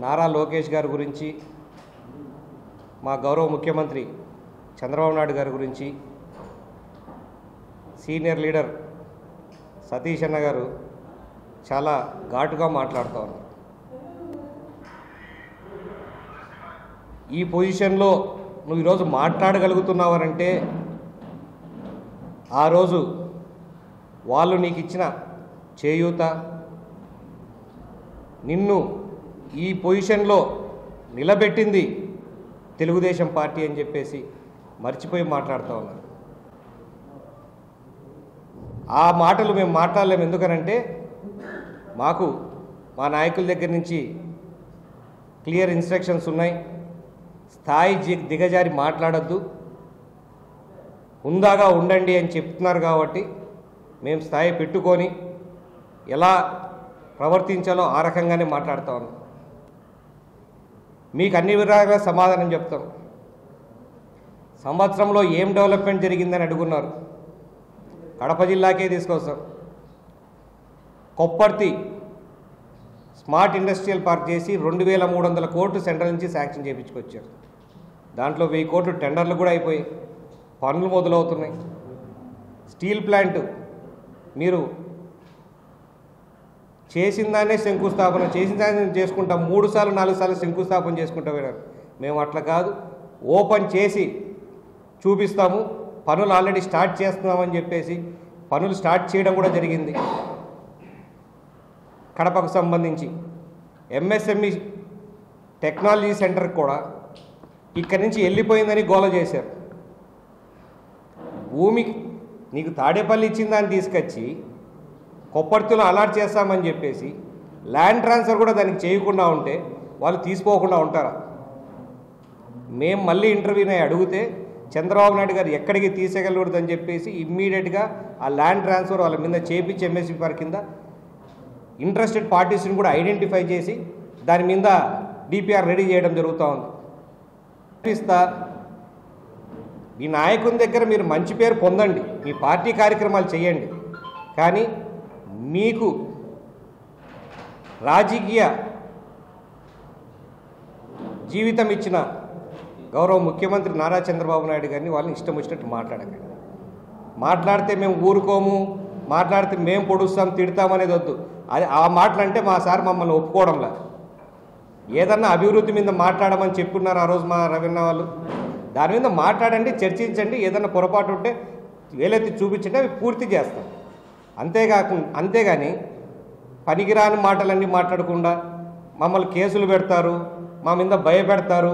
నారా లోకేష్ గారి గురించి, మా గౌరవ ముఖ్యమంత్రి చంద్రబాబు నాయుడు గారి గురించి సీనియర్ లీడర్ సతీష్ అన్న గారు చాలా ఘాటుగా మాట్లాడుతూ ఉన్నారు. ఈ పొజిషన్లో నువ్వు ఈరోజు మాట్లాడగలుగుతున్నావనంటే ఆ రోజు వాళ్ళు నీకు ఇచ్చిన చేయూత, నిన్ను ఈ పొజిషన్లో నిలబెట్టింది తెలుగుదేశం పార్టీ అని చెప్పేసి మర్చిపోయి మాట్లాడుతూ ఉన్నారు. ఆ మాటలు మేము మాట్లాడలేము. ఎందుకనంటే మాకు మా నాయకుల దగ్గర నుంచి క్లియర్ ఇన్స్ట్రక్షన్స్ ఉన్నాయి. స్థాయి దిగజారి మాట్లాడద్దు, హుందాగా ఉండండి అని చెప్తున్నారు. కాబట్టి మేము స్థాయి పెట్టుకొని ఎలా ప్రవర్తించాలో ఆ రకంగానే మాట్లాడుతూ ఉన్నాం. మీకు అన్ని విధాలుగా సమాధానం చెప్తాం. సంవత్సరంలో ఏం డెవలప్మెంట్ జరిగిందని అడుగున్నారు. కడప జిల్లాకే తీసుకొస్తాం. కొప్పర్తి స్మార్ట్ ఇండస్ట్రియల్ పార్క్ చేసి 2300 కోట్లు సెంట్రల్ నుంచి శాంక్షన్ చేయించుకొచ్చారు. దాంట్లో 1000 కోట్లు టెండర్లు కూడా అయిపోయి పనులు మొదలవుతున్నాయి. స్టీల్ ప్లాంట్ మీరు చేసిందానే శంకుస్థాపన చేసిందాన్ని చేసుకుంటాం, 3 సార్లు 4 సార్లు శంకుస్థాపన చేసుకుంటా పోయినారు. మేము అట్లా కాదు, ఓపెన్ చేసి చూపిస్తాము, పనులు ఆల్రెడీ స్టార్ట్ చేస్తున్నామని చెప్పేసి పనులు స్టార్ట్ చేయడం కూడా జరిగింది. కడపకు సంబంధించి ఎంఎస్ఎంఈ టెక్నాలజీ సెంటర్ కూడా ఇక్కడి నుంచి వెళ్ళిపోయిందని గోల చేశారు. భూమి నీకు తాడేపల్లి ఇచ్చిన దాన్ని తీసుకొచ్చి కొప్పర్తిలో అలాట్ చేస్తామని చెప్పేసి ల్యాండ్ ట్రాన్స్ఫర్ కూడా దానికి చేయకుండా ఉంటే వాళ్ళు తీసుకోకుండా ఉంటారా? మేము మళ్ళీ ఇంటర్వ్యూని అడిగితే చంద్రబాబు నాయుడు గారు ఎక్కడికి తీసేయగలకూడదని చెప్పేసి ఇమ్మీడియట్గా ఆ ల్యాండ్ ట్రాన్స్ఫర్ వాళ్ళ మీద చేపించి ఎంఎస్పీ పార్క్ కింద ఇంట్రెస్టెడ్ పార్టీస్ని కూడా ఐడెంటిఫై చేసి దాని మీద డిపిఆర్ రెడీ చేయడం జరుగుతూ ఉంది. మీ నాయకుని దగ్గర మీరు మంచి పేరు పొందండి, మీ పార్టీ కార్యక్రమాలు చేయండి. కానీ మీకు రాజకీయ జీవితం ఇచ్చిన గౌరవ ముఖ్యమంత్రి నారా చంద్రబాబు నాయుడు గారిని వాళ్ళని ఇష్టం వచ్చినట్టు మాట్లాడకండి. మాట్లాడితే మేము ఊరుకోము, మాట్లాడితే మేము పొడుస్తాం, తిడతామనేది వద్దు. అది ఆ మాటలు అంటే మా సార్ మమ్మల్ని ఒప్పుకోవడంలా. ఏదన్నా అభివృద్ధి మీద మాట్లాడమని చెప్పున్నారు ఆ రోజు మా రవీణ వాళ్ళు. దాని మీద మాట్లాడండి, చర్చించండి. ఏదన్నా పొరపాటు ఉంటే వేలెత్తి చూపించండి, అవి పూర్తి చేస్తాం. అంతేగాని పనికిరాని మాటలన్నీ మాట్లాడకుండా మమ్మల్ని కేసులు పెడతారు, మా మీద భయపెడతారు.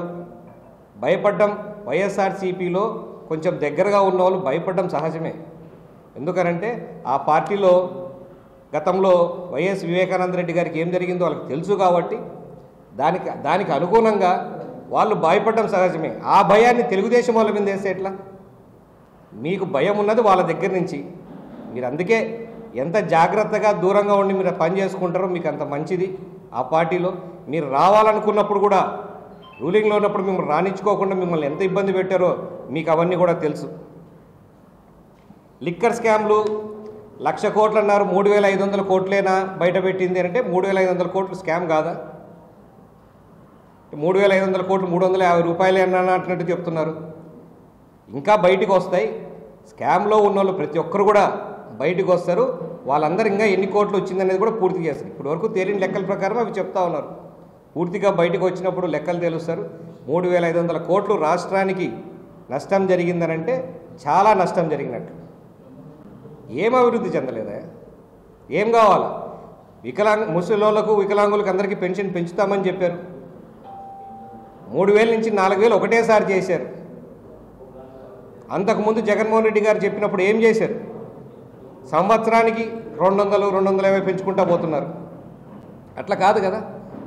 భయపడ్డం వైఎస్ఆర్సీపీలో కొంచెం దగ్గరగా ఉన్న వాళ్ళు భయపడడం సహజమే. ఎందుకనంటే ఆ పార్టీలో గతంలో వైఎస్ వివేకానంద రెడ్డి గారికి ఏం జరిగిందో వాళ్ళకి తెలుసు. కాబట్టి దానికి అనుగుణంగా వాళ్ళు భయపడడం సహజమే. ఆ భయాన్ని తెలుగుదేశం వాళ్ళ మీద వేస్తే ఎట్లా? మీకు భయం ఉన్నది వాళ్ళ దగ్గర నుంచి. మీరు అందుకే ఎంత జాగ్రత్తగా దూరంగా ఉండి మీరు పని చేసుకుంటారో మీకు అంత మంచిది. ఆ పార్టీలో మీరు రావాలనుకున్నప్పుడు కూడా రూలింగ్లో ఉన్నప్పుడు మిమ్మల్ని రాణించుకోకుండా మిమ్మల్ని ఎంత ఇబ్బంది పెట్టారో మీకు అవన్నీ కూడా తెలుసు. లిక్కర్ స్కామ్లు 1,00,000 కోట్లు అన్నారు, 3,500 కోట్లేనా బయట పెట్టింది అంటే 3,500 కోట్లు స్కామ్ కాదా? 3,500 కోట్లు 350 రూపాయలే అన్నట్టు చెప్తున్నారు. ఇంకా బయటికి వస్తాయి. స్కామ్లో ఉన్న వాళ్ళు ప్రతి ఒక్కరు కూడా బయటకు వస్తారు. వాళ్ళందరూ ఇంకా ఎన్ని కోట్లు వచ్చిందనేది కూడా పూర్తి చేస్తారు. ఇప్పటి వరకు తేలిన లెక్కల ప్రకారం అవి చెప్తా ఉన్నారు. పూర్తిగా బయటకు వచ్చినప్పుడు లెక్కలు తెలుస్తారు. 3,500 కోట్లు రాష్ట్రానికి నష్టం జరిగిందనంటే చాలా నష్టం జరిగినట్టు. ఏం అభివృద్ధి చెందలేదా? ఏం కావాలా? ముసలోళ్ళకు వికలాంగులకు అందరికీ పెన్షన్ పెంచుతామని చెప్పారు. 3,000 నుంచి 4,000 ఒకటేసారి చేశారు. అంతకుముందు జగన్మోహన్ రెడ్డి గారు చెప్పినప్పుడు ఏం చేశారు? సంవత్సరానికి 200, 250 పెంచుకుంటా పోతున్నారు. అట్లా కాదు కదా.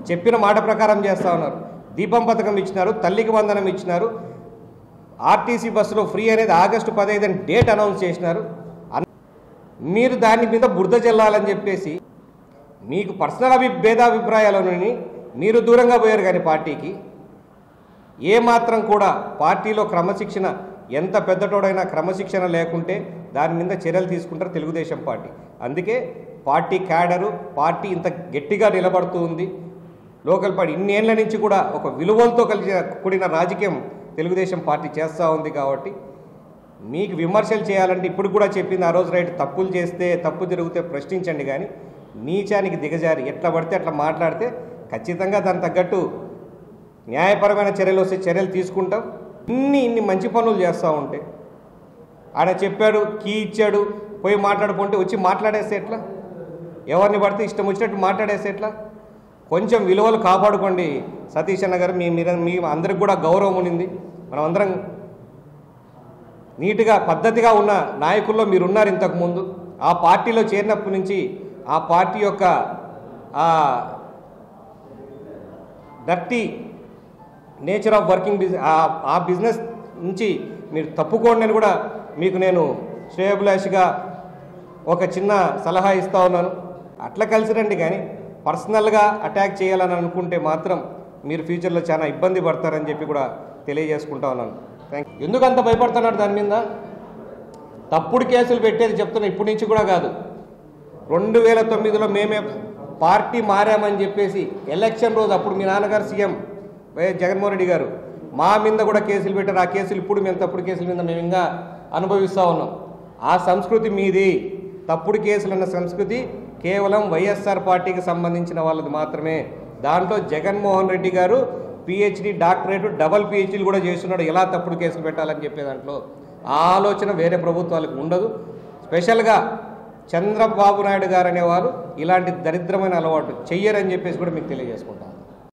చెప్పిన మాట ప్రకారం చేస్తూ ఉన్నారు. దీపం పథకం ఇచ్చినారు, తల్లికి వందనం ఇచ్చినారు, ఆర్టీసీ బస్సులో ఫ్రీ అనేది ఆగస్టు 15 డేట్ అనౌన్స్ చేసినారు. మీరు దాని మీద బురద జల్లాలని చెప్పేసి మీకు పర్సనల్ భేదాభిప్రాయాలని మీరు దూరంగా పోయారు. కానీ పార్టీకి ఏమాత్రం కూడా పార్టీలో క్రమశిక్షణ, ఎంత పెద్దటోడైనా క్రమశిక్షణ లేకుంటే దాని మీద చర్యలు తీసుకుంటారు తెలుగుదేశం పార్టీ. అందుకే పార్టీ క్యాడరు, పార్టీ ఇంత గట్టిగా నిలబడుతూ ఉంది. లోకల్ పార్టీ ఇన్నేళ్ల నుంచి కూడా ఒక విలువలతో కలిసి కూడిన రాజకీయం తెలుగుదేశం పార్టీ చేస్తూ ఉంది. కాబట్టి మీకు విమర్శలు చేయాలంటే ఇప్పుడు కూడా చెప్పింది ఆ రోజు రైట్, తప్పులు చేస్తే తప్పు జరిగితే ప్రశ్నించండి, కానీ నీచానికి దిగజారి ఎట్లా పడితే అట్లా మాట్లాడితే ఖచ్చితంగా దానికి తగ్గట్టు న్యాయపరమైన చర్యలు వస్తే చర్యలు తీసుకుంటాం. ఇన్ని మంచి పనులు చేస్తూ ఉంటే ఆడ చెప్పాడు, కీ ఇచ్చాడు, పోయి మాట్లాడుకుంటే వచ్చి మాట్లాడేస్తే ఎట్లా? ఎవరిని పడితే ఇష్టం వచ్చినట్టు మాట్లాడేస్తే ఎట్లా? కొంచెం విలువలు కాపాడుకోండి సతీష్ అన్న గారు. మీ అందరికి కూడా గౌరవం ఉన్నింది. మనం అందరం నీట్గా పద్ధతిగా ఉన్న నాయకుల్లో మీరున్నారు. ఇంతకుముందు ఆ పార్టీలో చేరినప్పటి నుంచి ఆ పార్టీ యొక్క డర్టీ నేచర్ ఆఫ్ వర్కింగ్ ఆ బిజినెస్ నుంచి మీరు తప్పుకోండి అని కూడా మీకు నేను శ్రేయోభిలాషిగా ఒక చిన్న సలహా ఇస్తూ ఉన్నాను. అట్లా కలిసి రండి, కానీ పర్సనల్గా అటాక్ చేయాలని అనుకుంటే మాత్రం మీరు ఫ్యూచర్లో చాలా ఇబ్బంది పడతారని చెప్పి కూడా తెలియజేసుకుంటా ఉన్నాను. Thank you. ఎందుకు అంత భయపడుతున్నాడు దాని మీద? తప్పుడు కేసులు పెట్టేది చెప్తున్నా, ఇప్పటి నుంచి కూడా కాదు. 2009లో మేమే పార్టీ మారామని చెప్పేసి ఎలక్షన్ రోజు అప్పుడు మీ నాన్నగారు సీఎం వైఎస్ జగన్మోహన్ రెడ్డి గారు మా మీద కూడా కేసులు పెట్టారు. ఆ కేసులు ఇప్పుడు మేము తప్పుడు కేసుల మీద మేము ఇంకా అనుభవిస్తూ ఉన్నాం. ఆ సంస్కృతి మీది. తప్పుడు కేసులు అన్న సంస్కృతి కేవలం వైఎస్ఆర్ పార్టీకి సంబంధించిన వాళ్ళది మాత్రమే. దాంట్లో జగన్మోహన్ రెడ్డి గారు పిహెచ్డి డాక్టరేట్ డబల్ పిహెచ్డీలు కూడా చేస్తున్నాడు. ఎలా తప్పుడు కేసులు పెట్టాలని చెప్పే దాంట్లో ఆ ఆలోచన వేరే ప్రభుత్వాలకు ఉండదు. స్పెషల్గా చంద్రబాబు నాయుడు గారు అనేవారు ఇలాంటి దరిద్రమైన అలవాటు చెయ్యరని చెప్పేసి కూడా మీకు తెలియజేసుకుంటాను.